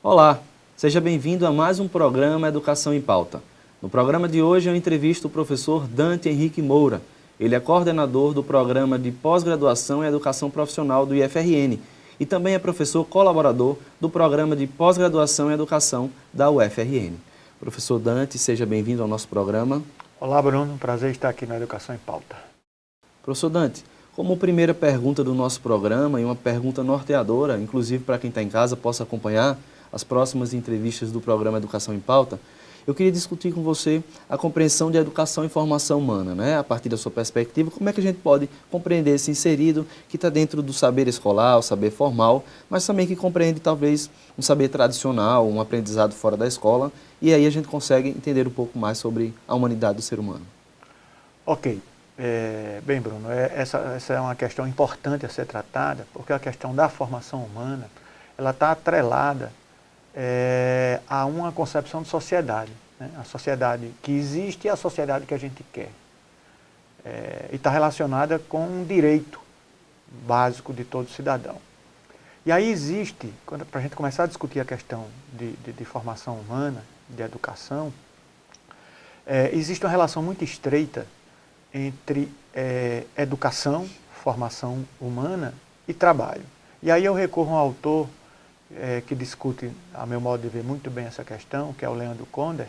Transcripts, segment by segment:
Olá, seja bem-vindo a mais um programa Educação em Pauta. No programa de hoje eu entrevisto o professor Dante Henrique Moura. Ele é coordenador do programa de pós-graduação em educação profissional do IFRN e também é professor colaborador do programa de pós-graduação em educação da UFRN. Professor Dante, seja bem-vindo ao nosso programa. Olá, Bruno. Prazer estar aqui na Educação em Pauta. Professor Dante, como primeira pergunta do nosso programa e uma pergunta norteadora, inclusive para quem está em casa possa acompanhar as próximas entrevistas do programa Educação em Pauta, eu queria discutir com você a compreensão de educação e formação humana, né? A partir da sua perspectiva, como é que a gente pode compreender esse inserido que está dentro do saber escolar, o saber formal, mas também que compreende talvez um saber tradicional, um aprendizado fora da escola, e aí a gente consegue entender um pouco mais sobre a humanidade do ser humano. Ok. Bem, Bruno, essa é uma questão importante a ser tratada, porque a questão da formação humana, ela está atrelada a uma concepção de sociedade, né? A sociedade que existe e a sociedade que a gente quer. E está relacionada com um direito básico de todo cidadão. E aí existe, para a gente começar a discutir a questão de formação humana, de educação, existe uma relação muito estreita entre educação, formação humana e trabalho. E aí eu recorro a um autor que discute, a meu modo de ver, muito bem essa questão, que é o Leandro Conder,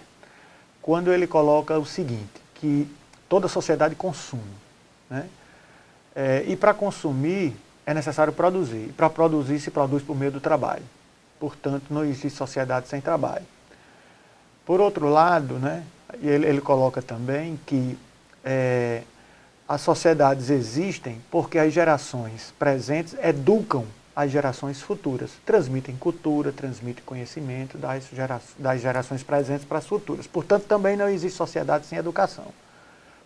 quando ele coloca o seguinte, que toda sociedade consome, né? E para consumir é necessário produzir. E para produzir se produz por meio do trabalho. Portanto, não existe sociedade sem trabalho. Por outro lado, né, ele coloca também que as sociedades existem porque as gerações presentes educam as gerações futuras, transmitem cultura, transmitem conhecimento das gerações presentes para as futuras. Portanto, também não existe sociedade sem educação.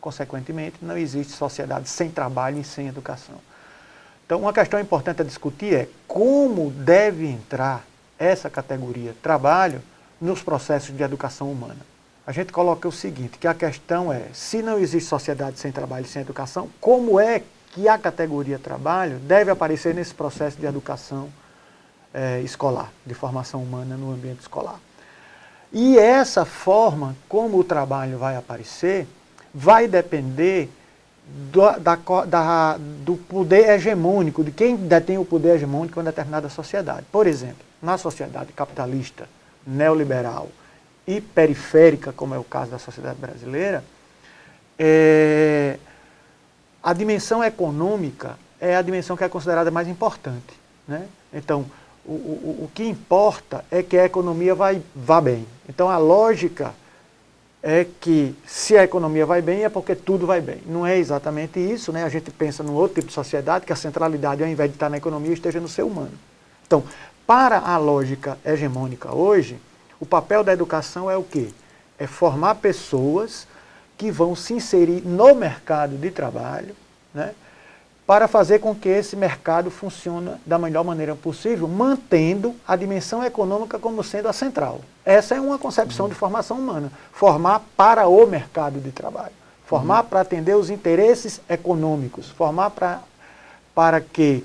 Consequentemente, não existe sociedade sem trabalho e sem educação. Então, uma questão importante a discutir é como deve entrar essa categoria trabalho nos processos de educação humana. A gente coloca o seguinte, que a questão é, se não existe sociedade sem trabalho e sem educação, como é que a categoria trabalho deve aparecer nesse processo de educação escolar, de formação humana no ambiente escolar. E essa forma como o trabalho vai aparecer, vai depender do poder hegemônico, de quem detém o poder hegemônico em uma determinada sociedade. Por exemplo, na sociedade capitalista, neoliberal e periférica, como é o caso da sociedade brasileira, a dimensão econômica é a dimensão que é considerada mais importante, né? Então, o que importa é que a economia vá bem. Então, a lógica é que se a economia vai bem é porque tudo vai bem. Não é exatamente isso, né? A gente pensa num outro tipo de sociedade que a centralidade, ao invés de estar na economia, esteja no ser humano. Então, para a lógica hegemônica hoje, o papel da educação é o quê? É formar pessoas que vão se inserir no mercado de trabalho, né, para fazer com que esse mercado funcione da melhor maneira possível, mantendo a dimensão econômica como sendo a central. Essa é uma concepção de formação humana. Formar para o mercado de trabalho. Formar para atender os interesses econômicos. Formar para que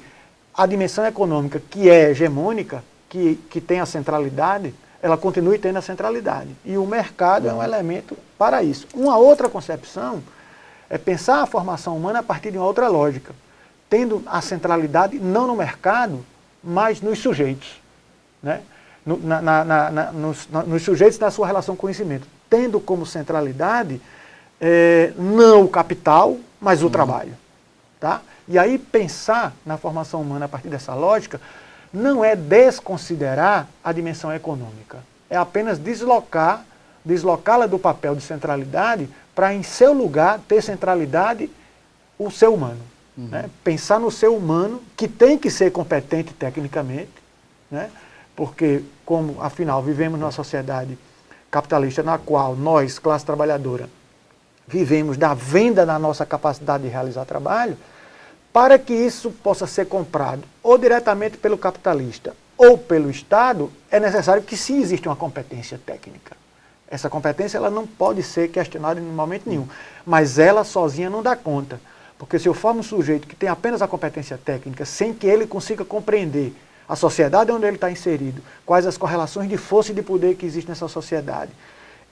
a dimensão econômica, que é hegemônica, que tem a centralidade, ela continue tendo a centralidade. E o mercado é um elemento para isso. Uma outra concepção é pensar a formação humana a partir de uma outra lógica, tendo a centralidade não no mercado, mas nos sujeitos, né? Nos sujeitos da sua relação com o conhecimento, tendo como centralidade não o capital, mas o trabalho. Tá? E aí pensar na formação humana a partir dessa lógica não é desconsiderar a dimensão econômica, é apenas deslocá-la do papel de centralidade para, em seu lugar, ter centralidade o ser humano. Né? Pensar no ser humano, que tem que ser competente tecnicamente, né? Porque, como, afinal, vivemos numa sociedade capitalista na qual nós, classe trabalhadora, vivemos da venda da nossa capacidade de realizar trabalho, para que isso possa ser comprado ou diretamente pelo capitalista ou pelo Estado, é necessário que sim exista uma competência técnica. Essa competência ela não pode ser questionada em momento nenhum, mas ela sozinha não dá conta. Porque se eu formo um sujeito que tem apenas a competência técnica, sem que ele consiga compreender a sociedade onde ele está inserido, quais as correlações de força e de poder que existem nessa sociedade.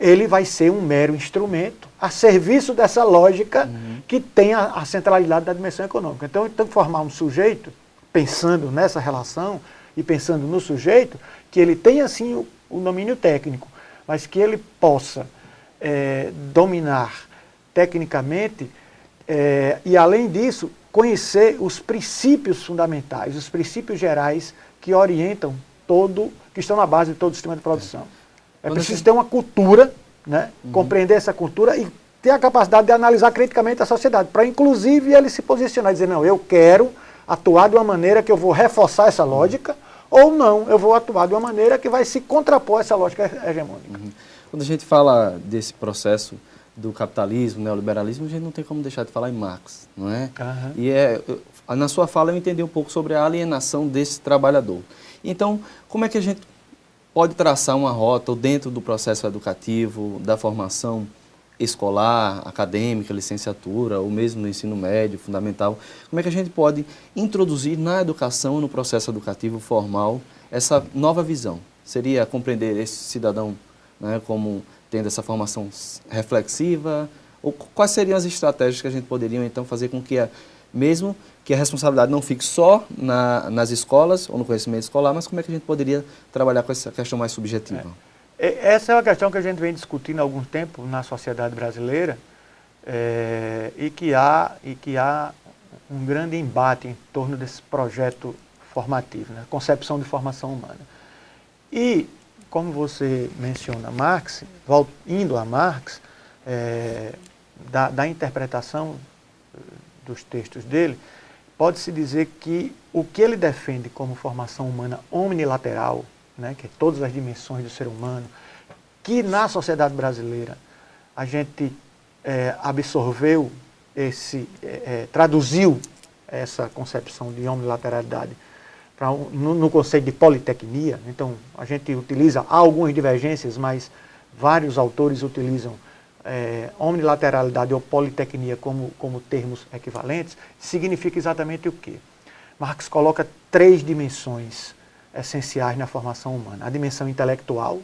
Ele vai ser um mero instrumento a serviço dessa lógica que tem a centralidade da dimensão econômica. Então, tem que formar um sujeito, pensando nessa relação e pensando no sujeito, que ele tenha, sim, o domínio técnico, mas que ele possa dominar tecnicamente e, além disso, conhecer os princípios fundamentais, os princípios gerais que orientam que estão na base de todo o sistema de produção. É preciso ter uma cultura, né? Compreender essa cultura e ter a capacidade de analisar criticamente a sociedade, para inclusive ele se posicionar e dizer, não, eu quero atuar de uma maneira que eu vou reforçar essa lógica, ou não, eu vou atuar de uma maneira que vai se contrapor a essa lógica hegemônica. Quando a gente fala desse processo do capitalismo, neoliberalismo, a gente não tem como deixar de falar em Marx, não é? E na sua fala eu entendi um pouco sobre a alienação desse trabalhador. Então, como é que a gente pode traçar uma rota ou dentro do processo educativo, da formação escolar, acadêmica, licenciatura, ou mesmo no ensino médio, fundamental, como é que a gente pode introduzir na educação, no processo educativo formal, essa nova visão? Seria compreender esse cidadão, né, como tendo essa formação reflexiva? Ou quais seriam as estratégias que a gente poderia, então, fazer com que, mesmo que a responsabilidade não fique só nas escolas ou no conhecimento escolar, mas como é que a gente poderia trabalhar com essa questão mais subjetiva? Essa é uma questão que a gente vem discutindo há algum tempo na sociedade brasileira e que há um grande embate em torno desse projeto formativo, né? Concepção de formação humana. E, como você menciona Marx, indo a Marx, da interpretação dos textos dele, pode-se dizer que o que ele defende como formação humana omnilateral, né, que é todas as dimensões do ser humano, que na sociedade brasileira a gente absorveu, traduziu essa concepção de omnilateralidade no conceito de politecnia. Então, a gente utiliza, há algumas divergências, mas vários autores utilizam omnilateralidade ou politecnia como termos equivalentes. Significa exatamente o quê? Marx coloca 3 dimensões essenciais na formação humana: a dimensão intelectual,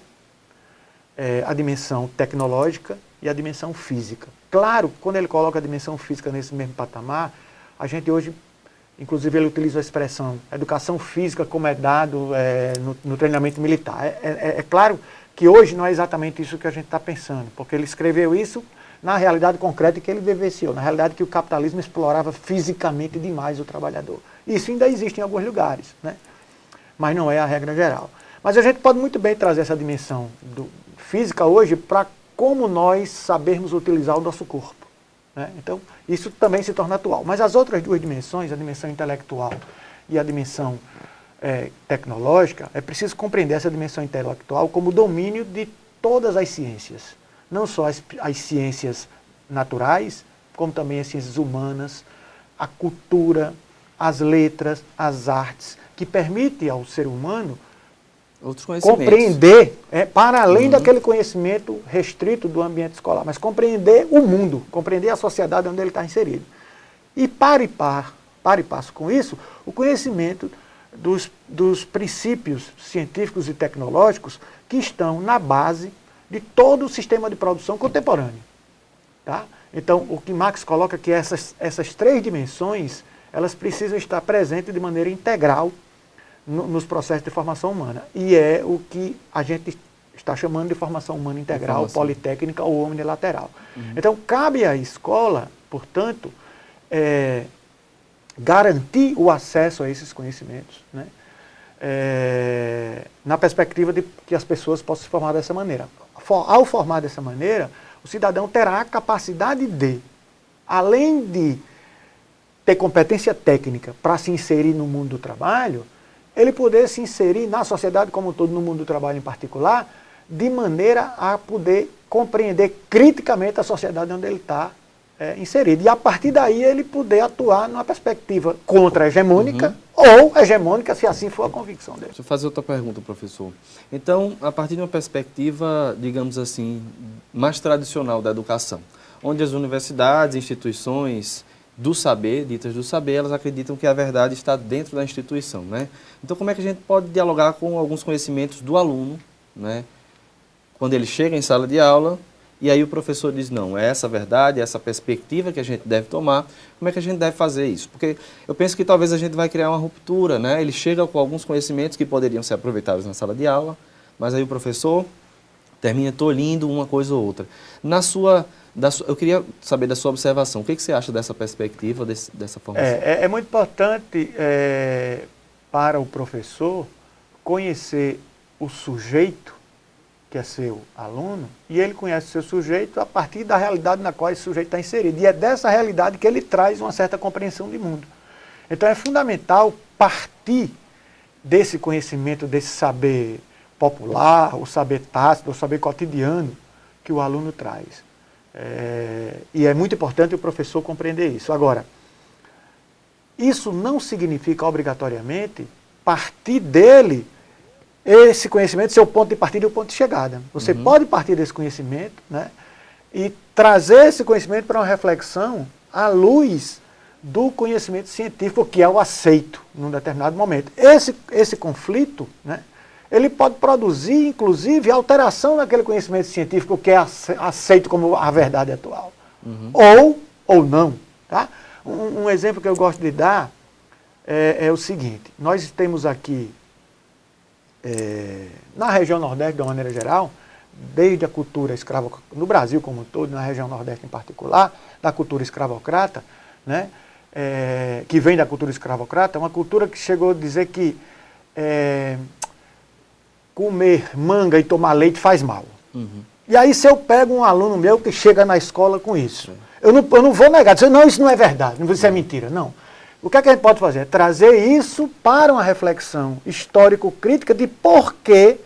a dimensão tecnológica e a dimensão física. Claro, quando ele coloca a dimensão física nesse mesmo patamar, a gente hoje, inclusive ele utiliza a expressão educação física como é dado no treinamento militar. É claro que hoje não é exatamente isso que a gente está pensando, porque ele escreveu isso na realidade concreta que ele vivenciou, na realidade que o capitalismo explorava fisicamente demais o trabalhador. Isso ainda existe em alguns lugares, né? Mas não é a regra geral. Mas a gente pode muito bem trazer essa dimensão física hoje para como nós sabermos utilizar o nosso corpo, né? Então, isso também se torna atual. Mas as outras 2 dimensões, a dimensão intelectual e a dimensão tecnológica, é preciso compreender essa dimensão intelectual como domínio de todas as ciências. Não só as ciências naturais, como também as ciências humanas, a cultura, as letras, as artes, que permite ao ser humano compreender, para além daquele conhecimento restrito do ambiente escolar, mas compreender o mundo, compreender a sociedade onde ele está inserido. E para e passo com isso, o conhecimento dos princípios científicos e tecnológicos que estão na base de todo o sistema de produção contemporâneo. Tá? Então, o que Marx coloca é que essas 3 dimensões, elas precisam estar presentes de maneira integral nos processos de formação humana. E é o que a gente está chamando de formação humana integral, politécnica ou omnilateral. Então, cabe à escola, portanto, garantir o acesso a esses conhecimentos, né? Na perspectiva de que as pessoas possam se formar dessa maneira. Ao formar dessa maneira, o cidadão terá a capacidade de, além de ter competência técnica para se inserir no mundo do trabalho, ele poder se inserir na sociedade como um todo, no mundo do trabalho em particular, de maneira a poder compreender criticamente a sociedade onde ele está inserido. E a partir daí ele poder atuar numa perspectiva contra-hegemônica ou hegemônica, se assim for a convicção dele. Deixa eu fazer outra pergunta, professor. Então, a partir de uma perspectiva, digamos assim, mais tradicional da educação, onde as universidades, instituições do saber, ditas do saber, elas acreditam que a verdade está dentro da instituição, né? Então, como é que a gente pode dialogar com alguns conhecimentos do aluno, né? Quando ele chega em sala de aula, e aí o professor diz, não, é essa a verdade, é essa perspectiva que a gente deve tomar, como é que a gente deve fazer isso? Porque eu penso que talvez a gente vai criar uma ruptura, né? Ele chega com alguns conhecimentos que poderiam ser aproveitados na sala de aula, mas aí o professor termina tolhindo uma coisa ou outra. Eu queria saber da sua observação, o que você acha dessa perspectiva, dessa formação? É muito importante para o professor conhecer o sujeito, que é seu aluno, e ele conhece o seu sujeito a partir da realidade na qual esse sujeito está inserido. E é dessa realidade que ele traz uma certa compreensão de mundo. Então é fundamental partir desse conhecimento, desse saber popular, o saber tácito, o saber cotidiano que o aluno traz. E é muito importante o professor compreender isso. Agora, isso não significa obrigatoriamente partir dele esse conhecimento, seu ponto de partida e o ponto de chegada. Você pode partir desse conhecimento, né, e trazer esse conhecimento para uma reflexão à luz do conhecimento científico, que é o aceito num determinado momento. Esse conflito, né, ele pode produzir, inclusive, alteração naquele conhecimento científico que é aceito como a verdade atual. Ou não. Tá? Um exemplo que eu gosto de dar é o seguinte. Nós temos aqui, na região Nordeste, de uma maneira geral, desde a cultura escravocrata, no Brasil como um todo, na região Nordeste em particular, da cultura escravocrata, né, que vem da cultura escravocrata, uma cultura que chegou a dizer que comer manga e tomar leite faz mal. E aí se eu pego um aluno meu que chega na escola com isso, eu não vou negar, dizer, não, isso não é verdade, isso é mentira, não. O que é que a gente pode fazer? Trazer isso para uma reflexão histórico-crítica de por que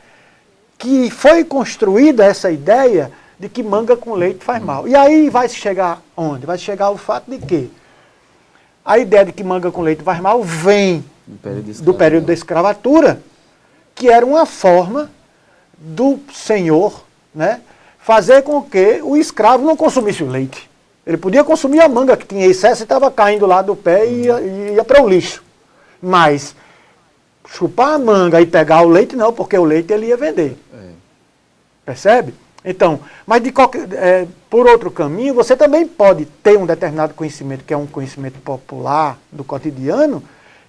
foi construída essa ideia de que manga com leite faz mal. E aí vai se chegar onde? Vai chegar ao fato de que a ideia de que manga com leite faz mal vem do período da escravatura, que era uma forma do senhor, né, fazer com que o escravo não consumisse o leite. Ele podia consumir a manga que tinha excesso e estava caindo lá do pé e ia para o lixo. Mas chupar a manga e pegar o leite não, porque o leite ele ia vender. Percebe? Então, mas por outro caminho, você também pode ter um determinado conhecimento, que é um conhecimento popular do cotidiano,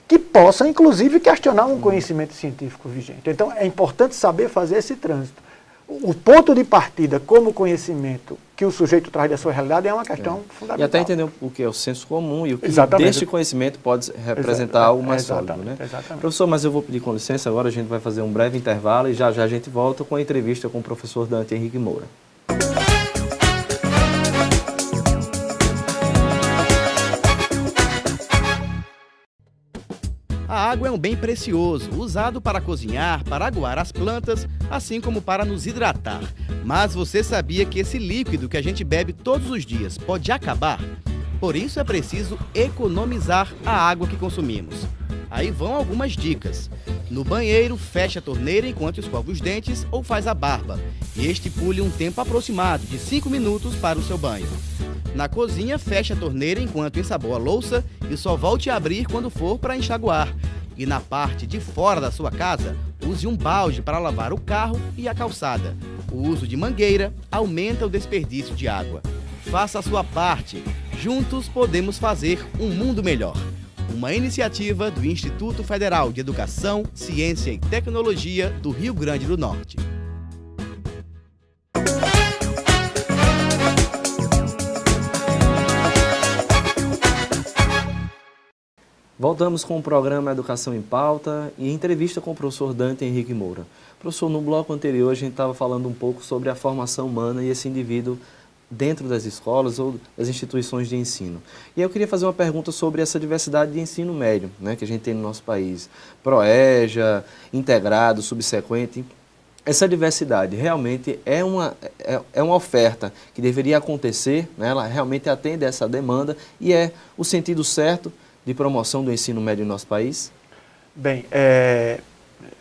que possa, inclusive, questionar um conhecimento científico vigente. Então, é importante saber fazer esse trânsito. O ponto de partida como conhecimento que o sujeito traz da sua realidade é uma questão fundamental. E até entender o que é o senso comum e o que exatamente. Deste conhecimento pode representar algo mais sólido. Né? Exatamente. Professor, mas eu vou pedir com licença, agora a gente vai fazer um breve intervalo e já a gente volta com a entrevista com o professor Dante Henrique Moura. A água é um bem precioso, usado para cozinhar, para aguar as plantas, assim como para nos hidratar. Mas você sabia que esse líquido que a gente bebe todos os dias pode acabar? Por isso é preciso economizar a água que consumimos. Aí vão algumas dicas. No banheiro, feche a torneira enquanto escova os dentes ou faz a barba. E estipule um tempo aproximado de 5 minutos para o seu banho. Na cozinha, feche a torneira enquanto ensaboa a louça e só volte a abrir quando for para enxaguar. E na parte de fora da sua casa, use um balde para lavar o carro e a calçada. O uso de mangueira aumenta o desperdício de água. Faça a sua parte. Juntos podemos fazer um mundo melhor. Uma iniciativa do Instituto Federal de Educação, Ciência e Tecnologia do Rio Grande do Norte. Voltamos com o programa Educação em Pauta e entrevista com o professor Dante Henrique Moura. Professor, no bloco anterior a gente estava falando um pouco sobre a formação humana e esse indivíduo dentro das escolas ou das instituições de ensino. E eu queria fazer uma pergunta sobre essa diversidade de ensino médio, né, que a gente tem no nosso país. Proeja, integrado, subsequente. Essa diversidade realmente é uma oferta que deveria acontecer, né, ela realmente atende a essa demanda e é o sentido certo de promoção do ensino médio no nosso país? Bem,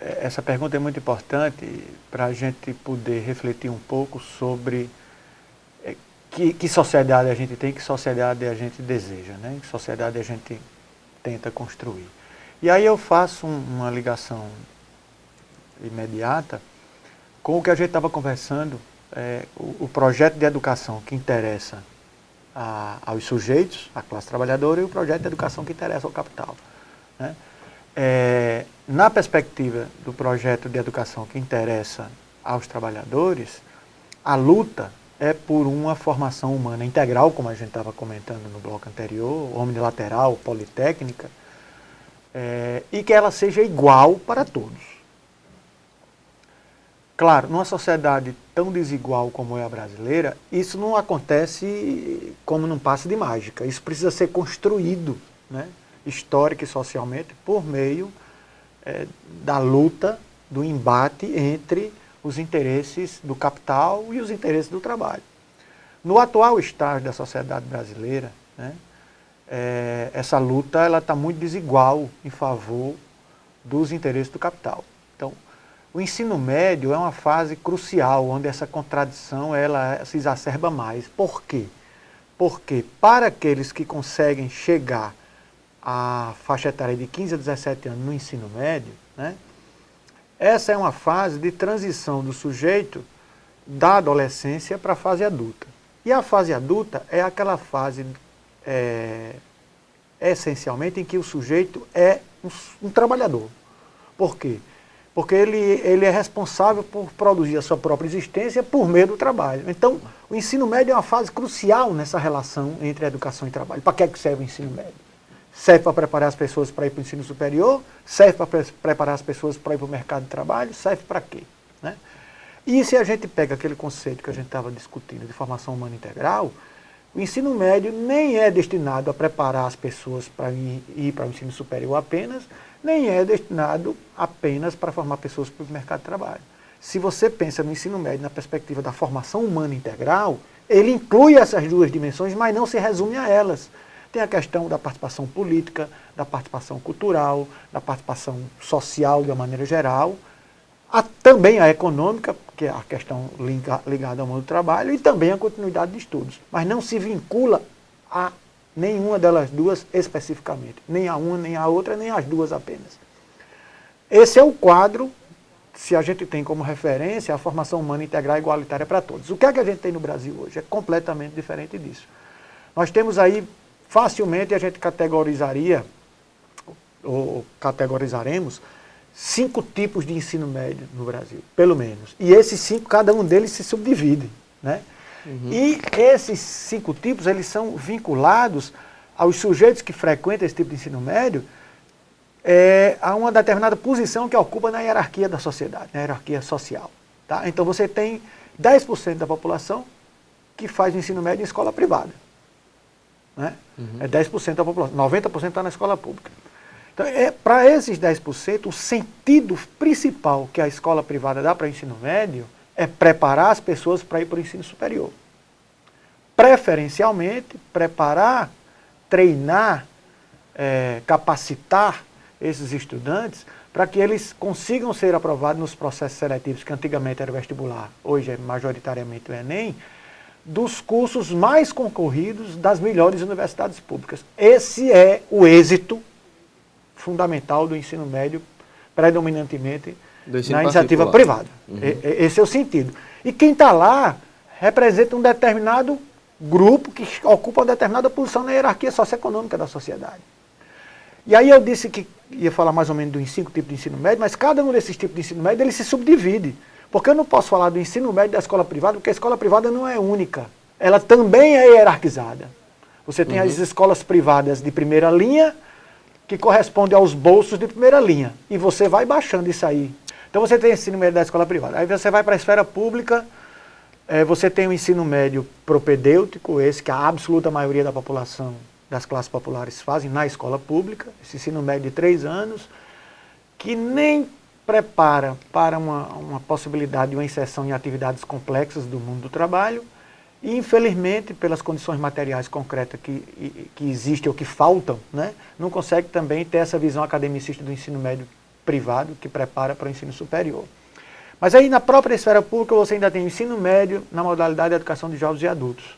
essa pergunta é muito importante para a gente poder refletir um pouco sobre que sociedade a gente tem, que sociedade a gente deseja, né? Que sociedade a gente tenta construir. E aí eu faço uma ligação imediata com o que a gente estava conversando, o projeto de educação que interessa aos sujeitos, à classe trabalhadora, e o projeto de educação que interessa ao capital, né? Na perspectiva do projeto de educação que interessa aos trabalhadores, a luta é por uma formação humana integral, como a gente estava comentando no bloco anterior, omnilateral, politécnica, e que ela seja igual para todos. Claro, numa sociedade tão desigual como é a brasileira, isso não acontece como num passe de mágica. Isso precisa ser construído, né, histórica e socialmente, por meio da luta, do embate entre os interesses do capital e os interesses do trabalho. No atual estágio da sociedade brasileira, né, essa luta está muito desigual em favor dos interesses do capital. Então, o ensino médio é uma fase crucial, onde essa contradição ela se exacerba mais. Por quê? Porque para aqueles que conseguem chegar à faixa etária de 15 a 17 anos no ensino médio, né, essa é uma fase de transição do sujeito da adolescência para a fase adulta. E a fase adulta é aquela fase, essencialmente, em que o sujeito é um trabalhador. Por quê? Porque ele é responsável por produzir a sua própria existência por meio do trabalho. Então, o ensino médio é uma fase crucial nessa relação entre educação e trabalho. Para que serve o ensino médio? Serve para preparar as pessoas para ir para o ensino superior? Serve para preparar as pessoas para ir para o mercado de trabalho? Serve para quê? Né? E se a gente pega aquele conceito que a gente estava discutindo de formação humana integral, o ensino médio nem é destinado a preparar as pessoas para ir para o ensino superior apenas, nem é destinado apenas para formar pessoas para o mercado de trabalho. Se você pensa no ensino médio na perspectiva da formação humana integral, ele inclui essas duas dimensões, mas não se resume a elas. Tem a questão da participação política, da participação cultural, da participação social de uma maneira geral, também a econômica, que é a questão ligada ao mundo do trabalho, e também a continuidade de estudos. Mas não se vincula a nenhuma delas duas especificamente. Nem a uma, nem a outra, nem as duas apenas. Esse é o quadro, se a gente tem como referência a formação humana integral e igualitária para todos. O que é que a gente tem no Brasil hoje? É completamente diferente disso. Nós temos aí, facilmente a gente categorizaria, ou categorizaremos, 5 tipos de ensino médio no Brasil, pelo menos. E esses 5, cada um deles se subdivide, né? Uhum. E esses 5 tipos, eles são vinculados aos sujeitos que frequentam esse tipo de ensino médio a uma determinada posição que ocupa na hierarquia da sociedade, na hierarquia social. Tá? Então você tem 10% da população que faz o ensino médio em escola privada. Né? Uhum. É 10% da população, 90% está na escola pública. Então, para esses 10%, o sentido principal que a escola privada dá para o ensino médio é preparar as pessoas para ir para o ensino superior. Preferencialmente, preparar, treinar, capacitar esses estudantes para que eles consigam ser aprovados nos processos seletivos, que antigamente era o vestibular, hoje é majoritariamente o Enem, dos cursos mais concorridos das melhores universidades públicas. Esse é o êxito fundamental do ensino médio, predominantemente na iniciativa privada. Uhum. Esse é o sentido. E quem está lá representa um determinado grupo que ocupa uma determinada posição na hierarquia socioeconômica da sociedade. E aí eu disse que ia falar mais ou menos dos 5 tipos de ensino médio, mas cada um desses tipos de ensino médio ele se subdivide. Porque eu não posso falar do ensino médio da escola privada, porque a escola privada não é única. Ela também é hierarquizada. Você tem as escolas privadas de primeira linha, que correspondem aos bolsos de primeira linha. E você vai baixando isso aí. Então você tem o ensino médio da escola privada. Aí você vai para a esfera pública, você tem o ensino médio propedêutico, esse que a absoluta maioria da população, das classes populares fazem na escola pública, esse ensino médio de 3 anos, que nem prepara para uma possibilidade de uma inserção em atividades complexas do mundo do trabalho, e infelizmente, pelas condições materiais concretas que existem ou que faltam, né, não consegue também ter essa visão academicista do ensino médio privado, que prepara para o ensino superior. Mas aí na própria esfera pública você ainda tem o ensino médio na modalidade de educação de jovens e adultos.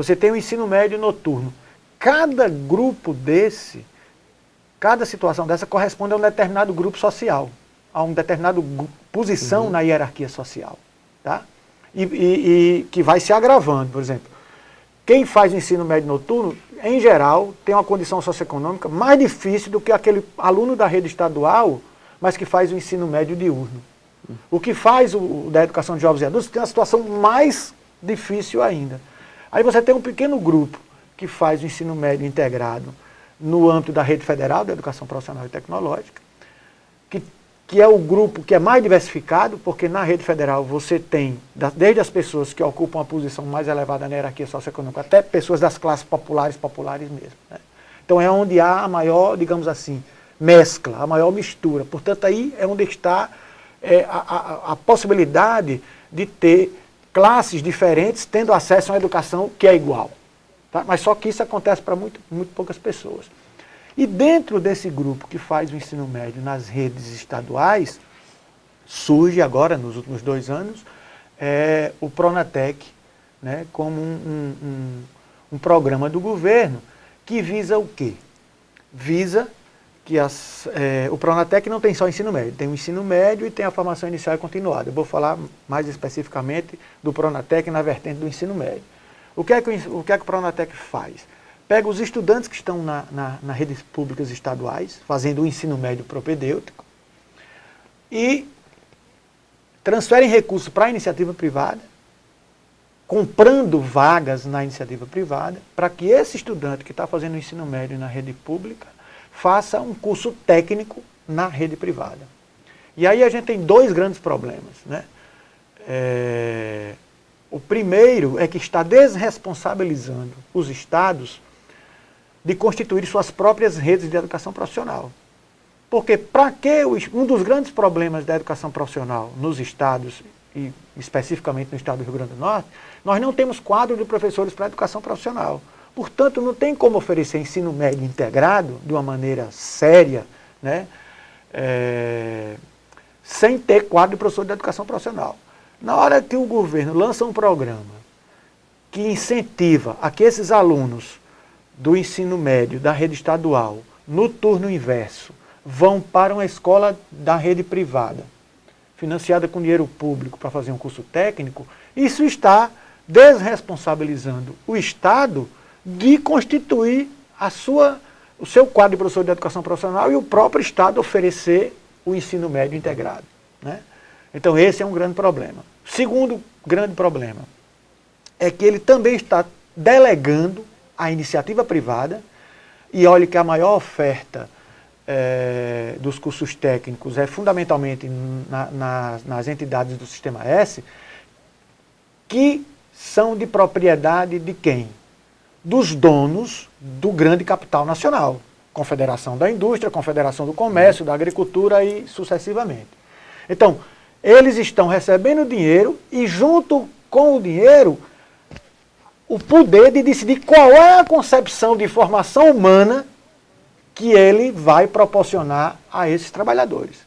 você tem o ensino médio noturno. Cada grupo desse, cada situação dessa corresponde a um determinado grupo social, a uma determinada posição na hierarquia social. Tá? E que vai se agravando, por exemplo. Quem faz o ensino médio noturno, em geral, tem uma condição socioeconômica mais difícil do que aquele aluno da rede estadual, mas que faz o ensino médio diurno. O que faz o da educação de jovens e adultos tem uma situação mais difícil ainda. Aí você tem um pequeno grupo que faz o ensino médio integrado no âmbito da rede federal da educação profissional e tecnológica, que é o grupo que é mais diversificado, porque na rede federal você tem, desde as pessoas que ocupam a posição mais elevada na hierarquia socioeconômica, até pessoas das classes populares mesmo. Né? Então é onde há a maior, digamos assim, mescla, a maior mistura. Portanto, aí é onde está a possibilidade de ter classes diferentes tendo acesso a uma educação que é igual. Tá? Mas só que isso acontece para muito poucas pessoas. E dentro desse grupo que faz o ensino médio nas redes estaduais, surge agora, nos últimos 2 anos, o Pronatec, né, como um programa do governo que visa o quê? Visa que o Pronatec não tem só ensino médio, tem o ensino médio e tem a formação inicial e continuada. Eu vou falar mais especificamente do Pronatec na vertente do ensino médio. O que é que o Pronatec faz? Pega os estudantes que estão nas redes públicas estaduais, fazendo o ensino médio propedêutico, e transferem recursos para a iniciativa privada, comprando vagas na iniciativa privada, para que esse estudante que está fazendo o ensino médio na rede pública faça um curso técnico na rede privada. E aí a gente tem 2 grandes problemas. Né? O primeiro é que está desresponsabilizando os estados de constituir suas próprias redes de educação profissional. Porque para que um dos grandes problemas da educação profissional nos estados, e especificamente no estado do Rio Grande do Norte, nós não temos quadro de professores para a educação profissional. Portanto, não tem como oferecer ensino médio integrado de uma maneira séria, né, sem ter quadro de professor de educação profissional. Na hora que o governo lança um programa que incentiva a que esses alunos do ensino médio da rede estadual, no turno inverso, vão para uma escola da rede privada, financiada com dinheiro público para fazer um curso técnico, isso está desresponsabilizando o Estado de constituir o seu quadro de professor de educação profissional e o próprio Estado oferecer o ensino médio integrado. Né? Então esse é um grande problema. Segundo grande problema é que ele também está delegando a iniciativa privada, e olhe que a maior oferta dos cursos técnicos é fundamentalmente nas entidades do Sistema S, que são de propriedade de quem? Dos donos do grande capital nacional, Confederação da Indústria, Confederação do Comércio, da Agricultura e sucessivamente. Então, eles estão recebendo dinheiro e junto com o dinheiro o poder de decidir qual é a concepção de formação humana que ele vai proporcionar a esses trabalhadores.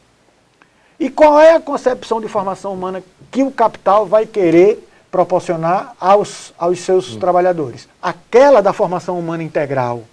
E qual é a concepção de formação humana que o capital vai querer proporcionar aos seus trabalhadores? Aquela da formação humana integral,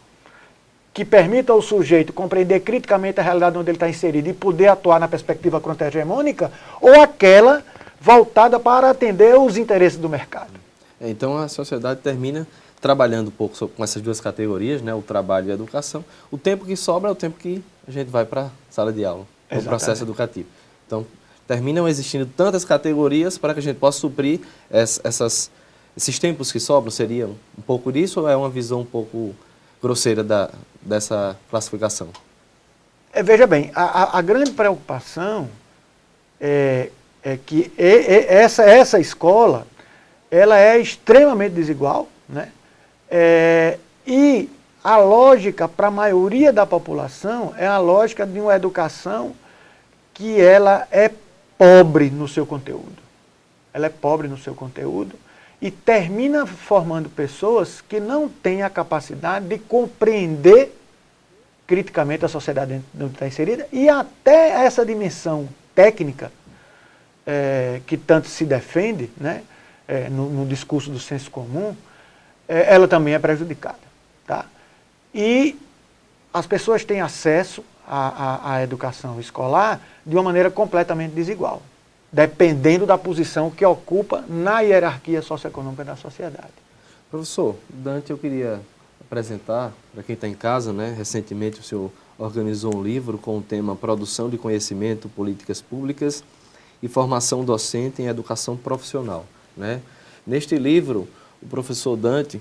que permita ao sujeito compreender criticamente a realidade onde ele está inserido e poder atuar na perspectiva contra-hegemônica, ou aquela voltada para atender os interesses do mercado. Então a sociedade termina trabalhando um pouco com essas 2 categorias, né, o trabalho e a educação. O tempo que sobra é o tempo que a gente vai para a sala de aula, o processo educativo. Então terminam existindo tantas categorias para que a gente possa suprir esses tempos que sobram. Seria um pouco disso ou é uma visão um pouco grosseira dessa classificação? Veja bem, a grande preocupação é que essa escola ela é extremamente desigual, né? E a lógica para a maioria da população é a lógica de uma educação que ela é pobre no seu conteúdo. Ela é pobre no seu conteúdo e termina formando pessoas que não têm a capacidade de compreender criticamente a sociedade onde está inserida e até essa dimensão técnica que tanto se defende, né, no discurso do senso comum, ela também é prejudicada. Tá? E as pessoas têm acesso à educação escolar de uma maneira completamente desigual, dependendo da posição que ocupa na hierarquia socioeconômica da sociedade. Professor Dante, eu queria apresentar, para quem está em casa, né, recentemente o senhor organizou um livro com o tema Produção de Conhecimento, Políticas Públicas e Formação Docente em Educação Profissional. Né? Neste livro, o professor Dante,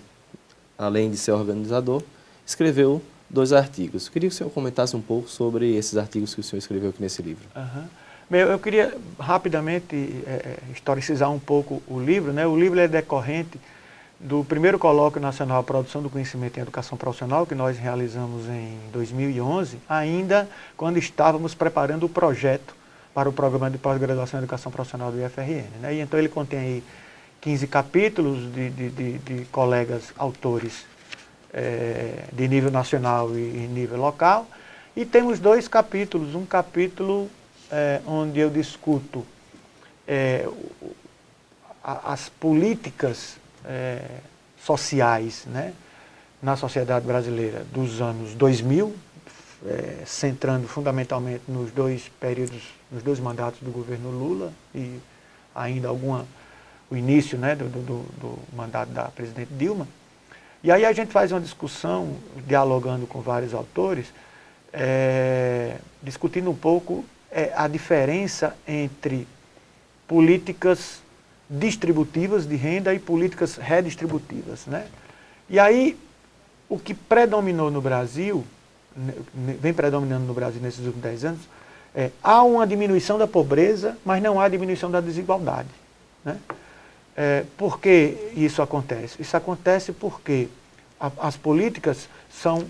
além de ser organizador, escreveu 2 artigos. Eu queria que o senhor comentasse um pouco sobre esses artigos que o senhor escreveu aqui nesse livro. Bem, eu queria rapidamente historicizar um pouco o livro. Né? O livro é decorrente do primeiro colóquio nacional Produção do Conhecimento em Educação Profissional, que nós realizamos em 2011, ainda quando estávamos preparando o projeto para o Programa de Pós-Graduação em Educação Profissional do IFRN. Né? E então ele contém aí 15 capítulos de colegas autores de nível nacional e nível local, e temos 2 capítulos, um capítulo onde eu discuto as políticas sociais, né, na sociedade brasileira dos anos 2000, centrando fundamentalmente nos 2 períodos, nos 2 mandatos do governo Lula e ainda o início, né, do mandato da presidente Dilma. E aí a gente faz uma discussão, dialogando com vários autores, discutindo um pouco a diferença entre políticas distributivas de renda e políticas redistributivas. Né? E aí, o que predominou no Brasil, vem predominando no Brasil nesses últimos 10 anos, há uma diminuição da pobreza, mas não há diminuição da desigualdade. Né? Por que isso acontece? Isso acontece porque as políticas são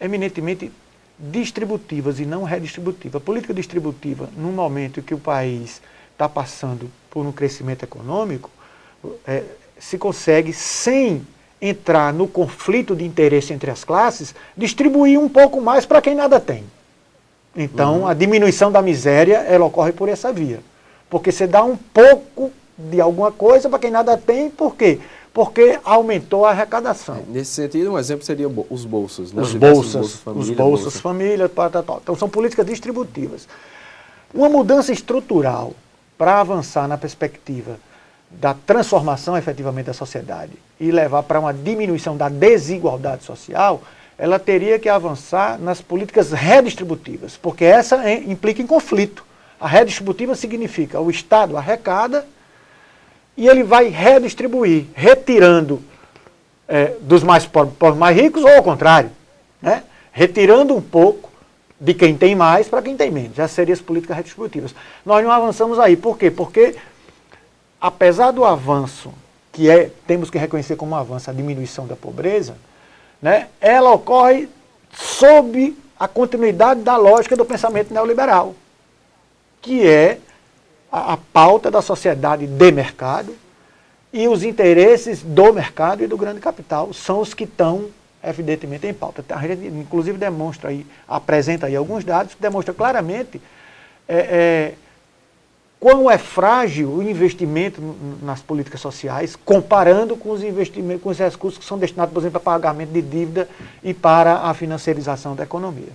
eminentemente distributivas e não redistributivas. A política distributiva, no momento em que o país está passando por um crescimento econômico, se consegue, sem entrar no conflito de interesse entre as classes, distribuir um pouco mais para quem nada tem. Então, a diminuição da miséria, ela ocorre por essa via. Porque você dá um pouco de alguma coisa para quem nada tem, por quê? Porque aumentou a arrecadação. Nesse sentido, um exemplo seria os bolsos. Né? Os bolsas família, então são políticas distributivas. Uma mudança estrutural para avançar na perspectiva da transformação efetivamente da sociedade e levar para uma diminuição da desigualdade social, ela teria que avançar nas políticas redistributivas, porque essa implica em conflito. A redistributiva significa o Estado arrecada e ele vai redistribuir, retirando dos mais pobres para os mais ricos, ou ao contrário, né? Retirando um pouco de quem tem mais para quem tem menos. Já seriam as políticas redistributivas. Nós não avançamos aí. Por quê? Porque, apesar do avanço, temos que reconhecer como um avanço a diminuição da pobreza, né, ela ocorre sob a continuidade da lógica do pensamento neoliberal, que é a pauta da sociedade de mercado, e os interesses do mercado e do grande capital são os que estão, evidentemente, em pauta. A gente, inclusive, apresenta aí alguns dados que demonstram claramente quão é frágil o investimento nas políticas sociais, comparando com os investimentos, com os recursos que são destinados, por exemplo, para pagamento de dívida e para a financiarização da economia.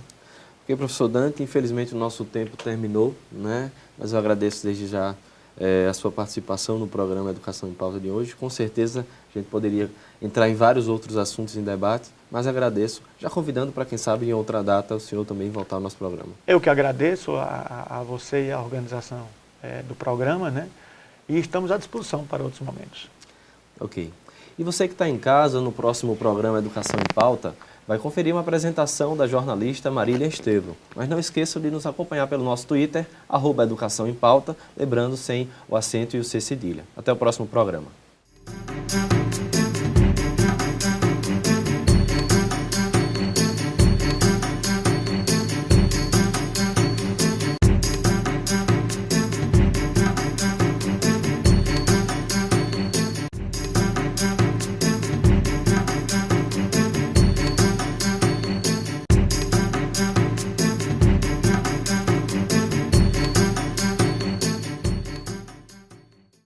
Ok, professor Dante, infelizmente o nosso tempo terminou, né? Mas eu agradeço desde já a sua participação no programa Educação em Pauta de hoje. Com certeza a gente poderia entrar em vários outros assuntos em debate, mas agradeço, já convidando para quem sabe em outra data o senhor também voltar ao nosso programa. Eu que agradeço a você e a organização do programa, né? E estamos à disposição para outros momentos. Ok. E você que está em casa, no próximo programa Educação em Pauta, vai conferir uma apresentação da jornalista Marília Estevam. Mas não esqueçam de nos acompanhar pelo nosso Twitter, @Educação em Pauta, lembrando sem o acento e o C cedilha. Até o próximo programa.